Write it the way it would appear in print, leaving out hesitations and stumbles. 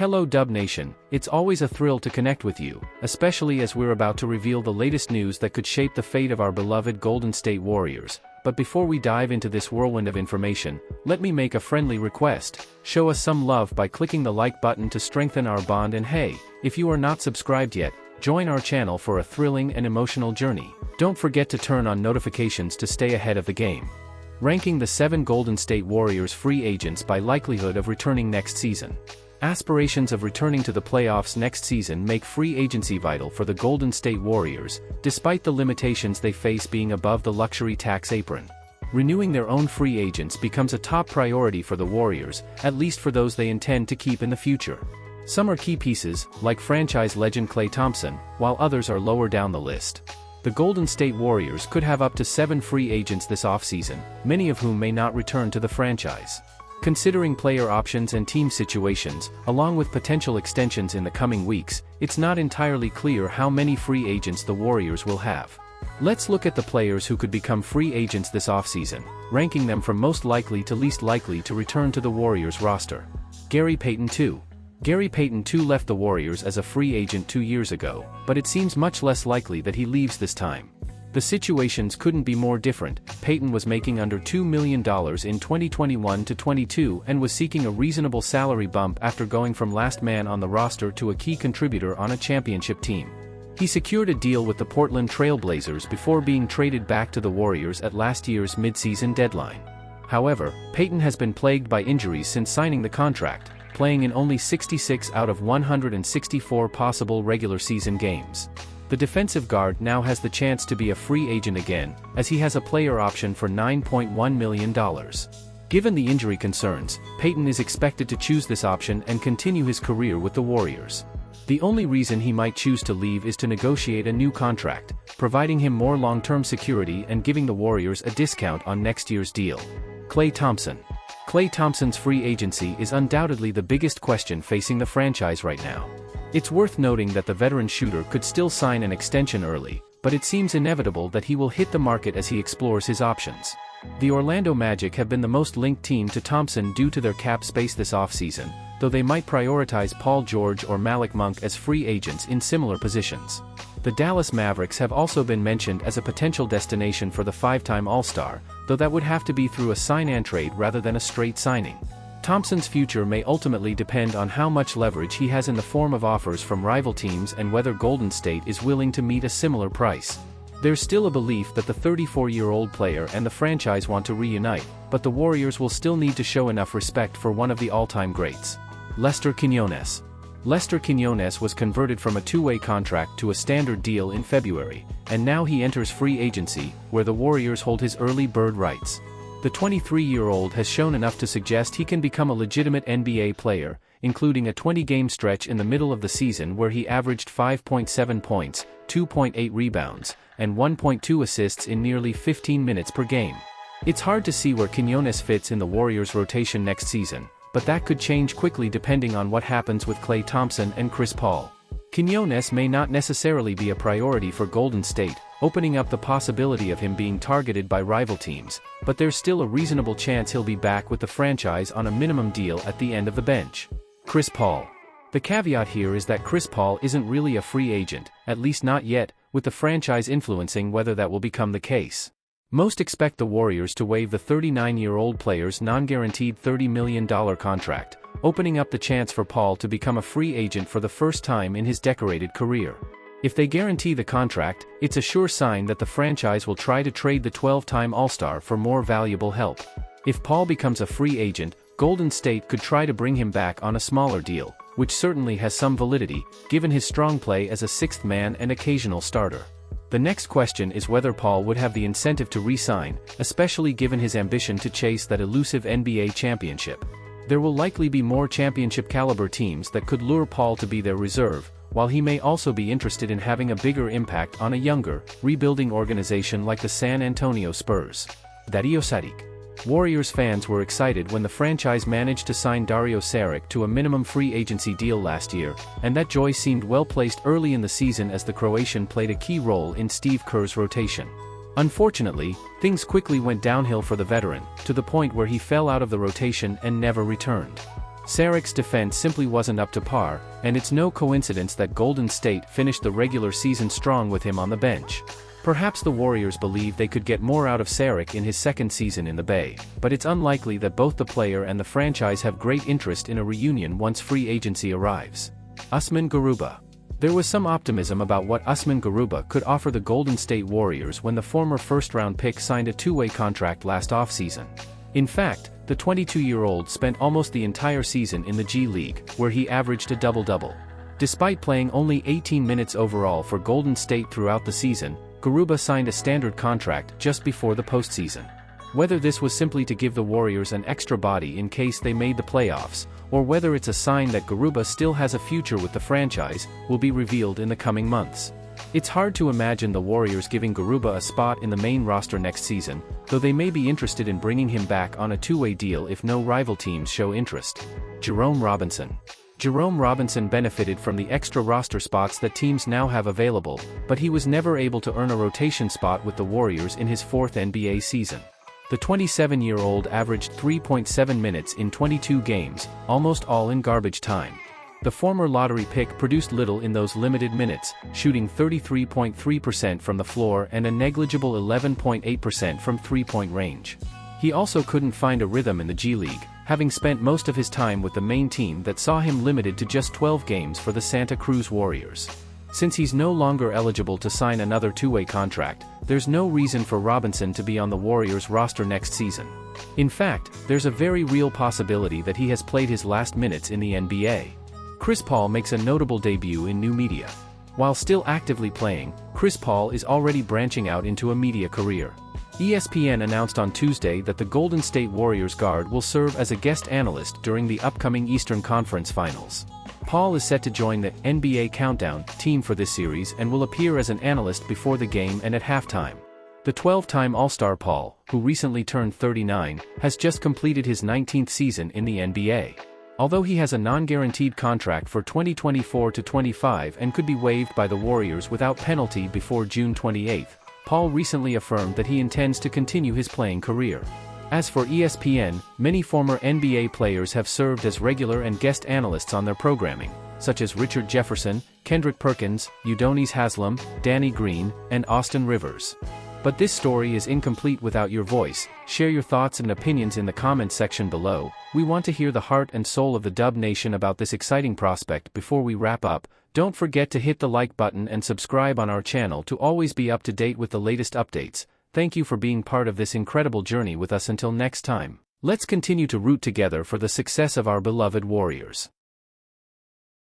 Hello Dub Nation, it's always a thrill to connect with you, especially as we're about to reveal the latest news that could shape the fate of our beloved Golden State Warriors. But before we dive into this whirlwind of information, let me make a friendly request. Show us some love by clicking the like button to strengthen our bond, and hey, if you are not subscribed yet, join our channel for a thrilling and emotional journey. Don't forget to turn on notifications to stay ahead of the game. Ranking the 7 Golden State Warriors free agents by likelihood of returning next season. Aspirations of returning to the playoffs next season make free agency vital for the Golden State Warriors, despite the limitations they face being above the luxury tax apron. Renewing their own free agents becomes a top priority for the Warriors, at least for those they intend to keep in the future. Some are key pieces, like franchise legend Klay Thompson, while others are lower down the list. The Golden State Warriors could have up to 7 free agents this offseason, many of whom may not return to the franchise. Considering player options and team situations, along with potential extensions in the coming weeks, it's not entirely clear how many free agents the Warriors will have. Let's look at the players who could become free agents this offseason, ranking them from most likely to least likely to return to the Warriors roster. Payton II. Payton II left the Warriors as a free agent 2 years ago, but it seems much less likely that he leaves this time. The situations couldn't be more different. Payton was making under $2 million in 2021-22 and was seeking a reasonable salary bump after going from last man on the roster to a key contributor on a championship team. He secured a deal with the Portland Trail Blazers before being traded back to the Warriors at last year's midseason deadline. However, Payton has been plagued by injuries since signing the contract, playing in only 66 out of 164 possible regular season games. The defensive guard now has the chance to be a free agent again, as he has a player option for $9.1 million. Given the injury concerns, Payton is expected to choose this option and continue his career with the Warriors. The only reason he might choose to leave is to negotiate a new contract, providing him more long-term security and giving the Warriors a discount on next year's deal. Klay Thompson. Klay Thompson's free agency is undoubtedly the biggest question facing the franchise right now. It's worth noting that the veteran shooter could still sign an extension early, but it seems inevitable that he will hit the market as he explores his options. The Orlando Magic have been the most linked team to Thompson due to their cap space this offseason, though they might prioritize Paul George or Malik Monk as free agents in similar positions. The Dallas Mavericks have also been mentioned as a potential destination for the 5-time All-Star, though that would have to be through a sign-and-trade rather than a straight signing. Thompson's future may ultimately depend on how much leverage he has in the form of offers from rival teams and whether Golden State is willing to meet a similar price. There's still a belief that the 34-year-old player and the franchise want to reunite, but the Warriors will still need to show enough respect for one of the all-time greats. Quinones. Quinones was converted from a two-way contract to a standard deal in February, and now he enters free agency, where the Warriors hold his early bird rights. The 23-year-old has shown enough to suggest he can become a legitimate NBA player, including a 20-game stretch in the middle of the season where he averaged 5.7 points, 2.8 rebounds, and 1.2 assists in nearly 15 minutes per game. It's hard to see where Quinones fits in the Warriors' rotation next season, but that could change quickly depending on what happens with Klay Thompson and Chris Paul. Quinones may not necessarily be a priority for Golden State, opening up the possibility of him being targeted by rival teams, but there's still a reasonable chance he'll be back with the franchise on a minimum deal at the end of the bench. Chris Paul. The caveat here is that Chris Paul isn't really a free agent, at least not yet, with the franchise influencing whether that will become the case. Most expect the Warriors to waive the 39-year-old player's non-guaranteed $30 million contract, opening up the chance for Paul to become a free agent for the first time in his decorated career. If they guarantee the contract, it's a sure sign that the franchise will try to trade the 12-time All-Star for more valuable help. If Paul becomes a free agent, Golden State could try to bring him back on a smaller deal, which certainly has some validity, given his strong play as a sixth man and occasional starter. The next question is whether Paul would have the incentive to re-sign, especially given his ambition to chase that elusive NBA championship. There will likely be more championship-caliber teams that could lure Paul to be their reserve, while he may also be interested in having a bigger impact on a younger, rebuilding organization like the San Antonio Spurs. Dario Saric. Warriors fans were excited when the franchise managed to sign Dario Saric to a minimum free agency deal last year, and that joy seemed well placed early in the season as the Croatian played a key role in Steve Kerr's rotation. Unfortunately, things quickly went downhill for the veteran, to the point where he fell out of the rotation and never returned. Saric's defense simply wasn't up to par, and it's no coincidence that Golden State finished the regular season strong with him on the bench. Perhaps the Warriors believe they could get more out of Saric in his second season in the Bay, but it's unlikely that both the player and the franchise have great interest in a reunion once free agency arrives. Usman Garuba. There was some optimism about what Usman Garuba could offer the Golden State Warriors when the former first-round pick signed a two-way contract last offseason. In fact, the 22-year-old spent almost the entire season in the G League, where he averaged a double-double. Despite playing only 18 minutes overall for Golden State throughout the season, Garuba signed a standard contract just before the postseason. Whether this was simply to give the Warriors an extra body in case they made the playoffs, or whether it's a sign that Garuba still has a future with the franchise, will be revealed in the coming months. It's hard to imagine the Warriors giving Garuba a spot in the main roster next season, though they may be interested in bringing him back on a two-way deal if no rival teams show interest. Jerome Robinson. Jerome Robinson benefited from the extra roster spots that teams now have available, but he was never able to earn a rotation spot with the Warriors in his fourth NBA season. The 27-year-old averaged 3.7 minutes in 22 games, almost all in garbage time. The former lottery pick produced little in those limited minutes, shooting 33.3% from the floor and a negligible 11.8% from three-point range. He also couldn't find a rhythm in the G League, having spent most of his time with the main team that saw him limited to just 12 games for the Santa Cruz Warriors. Since he's no longer eligible to sign another two-way contract, there's no reason for Robinson to be on the Warriors roster next season. In fact, there's a very real possibility that he has played his last minutes in the NBA. Chris Paul makes a notable debut in new media. While still actively playing, Chris Paul is already branching out into a media career. ESPN announced on Tuesday that the Golden State Warriors guard will serve as a guest analyst during the upcoming Eastern Conference Finals. Paul is set to join the NBA Countdown team for this series and will appear as an analyst before the game and at halftime. The 12-time All-Star Paul, who recently turned 39, has just completed his 19th season in the NBA. Although he has a non-guaranteed contract for 2024-25 and could be waived by the Warriors without penalty before June 28, Paul recently affirmed that he intends to continue his playing career. As for ESPN, many former NBA players have served as regular and guest analysts on their programming, such as Richard Jefferson, Kendrick Perkins, Udonis Haslem, Danny Green, and Austin Rivers. But this story is incomplete without your voice. Share your thoughts and opinions in the comments section below. We want to hear the heart and soul of the Dub Nation about this exciting prospect. Before we wrap up, don't forget to hit the like button and subscribe on our channel to always be up to date with the latest updates. Thank you for being part of this incredible journey with us. Until next time, let's continue to root together for the success of our beloved Warriors.